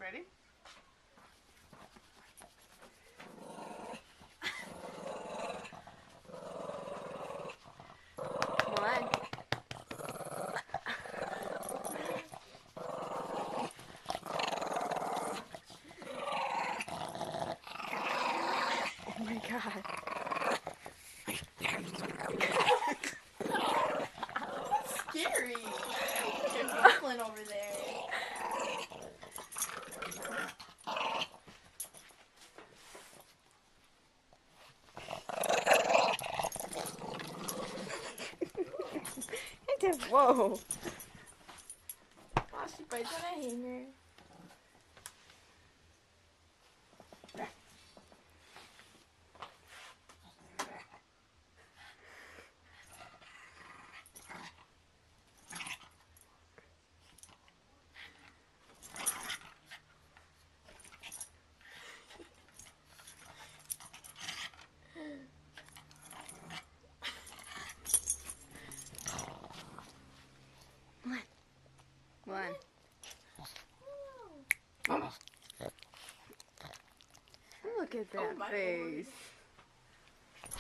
Ready? Come on. Oh my god. Scary. You're muffling over there. Whoa. Oh, she bites on a hanger. One. Look at that face.